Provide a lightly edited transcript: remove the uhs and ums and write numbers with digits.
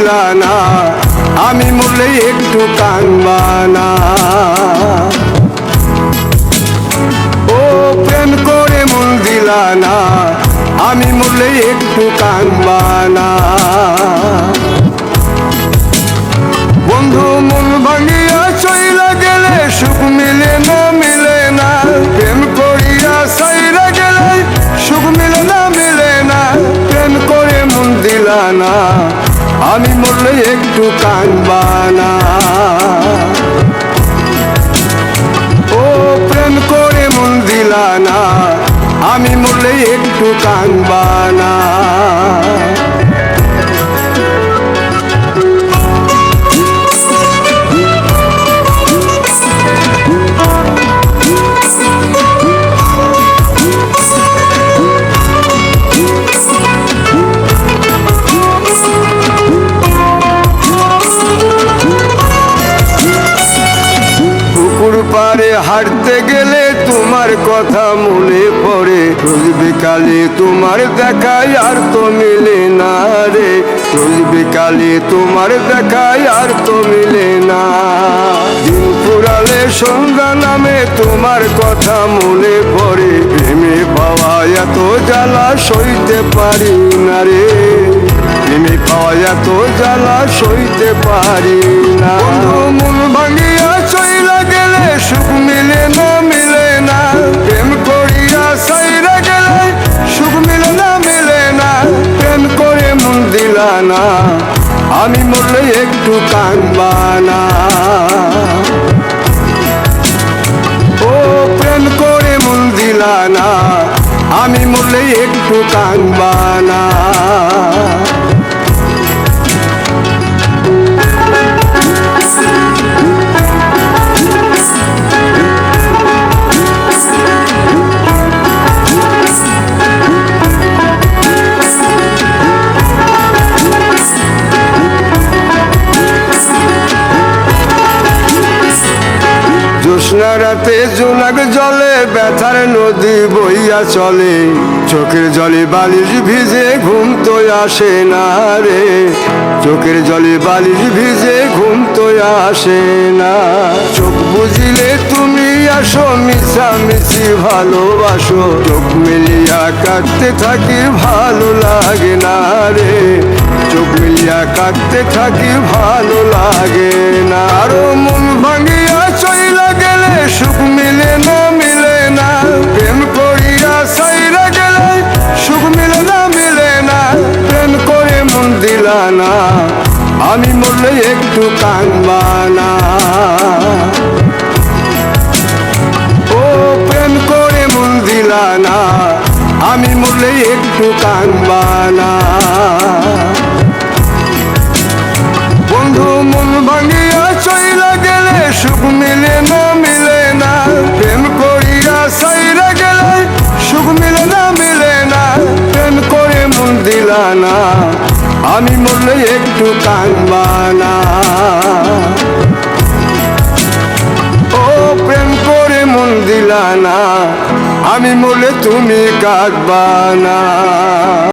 দিলা না, আমি মরলে একটু কাঁদবা না। ও প্রেম করে মন দিলা না, আমি মরলে একটু কাঁদবা না। বন্ধু মন ভাঙিয়া চইলা গেলে সুখ মিলে না, মিলে না। প্রেম করিয়া সাইরা গেলে সুখ মিলে না, মিলে না। প্রেম করে মন দিলা না, আমি মরলে একটু কাঁদবা না। ও প্রেম করে মন দিলা না, আমি মরলে একটু কাঁদবা না। পারে হাঁটতে গেলে তোমার কথা মনে পড়ে, রোজ বিকালে তোমার দেখায় আর তো মিলে না রে। রোজ বিকালে তোমার দেখায় আর তো মিলে না। দিন ফুরালে সন্ধ্যা নামে তোমার কথা মনে পড়ে, প্রেমে পাওয়া এত জ্বালা সইতে পারি না রে। প্রেমে পাওয়া এত জ্বালা সইতে পারি না। মন ভাঙিয়া চইলা গেলে সুখ মিলে না, মিলে না। প্রেম করিয়া সাইরা গেলে সুখ মিলে না, মিলে না। প্রেম করে মন দিলা না, আমি মরলে একটু কাঁদবা না। ও প্রেম করে মন দিলা না, আমি মরলে একটু কাঁদবা না। জ্যোৎস্না রাতে জোনাক জলে ব্যথার নদী বইয়া চলে, চোখের জলে বালিশ ভিজে ঘুম তো আসে না রে। চোখের জলে বালিশ ভিজে ঘুম তো আসে না। চোখ বুঝিলে তুমি আসো, মিশামিশি ভালোবাসো। চোখ মিলিয়া কাঁদতে থাকি ভালো লাগে না রে। চোখ মিলিয়া কাঁদতে থাকি ভালো লাগে না। আরো মন ভাঙিয়া চইলা গেলে সুখ মিলে না, মিলে না। প্রেম করিয়া সাইরা গেলে সুখ মিলে না, মিলে না। প্রেম করে মন দিলা না, আমি মরলে একটু কাঁদবা না। ও প্রেম করে মন দিলা না, আমি মরলে একটু কাঁদবা না। বন্ধু মন ভাঙিয়া চইলা গেলে সুখ মিলে না, মিলে না। প্রেম করিয়া সাইরা গেলে সুখ মিলে না, মিলে না। প্রেম করে মন দিলা না, আমি মরলে একটু কাঁদবা না। ও প্রেম করে মন দিলা না, আমি মরলে তুমি কাঁদবা না।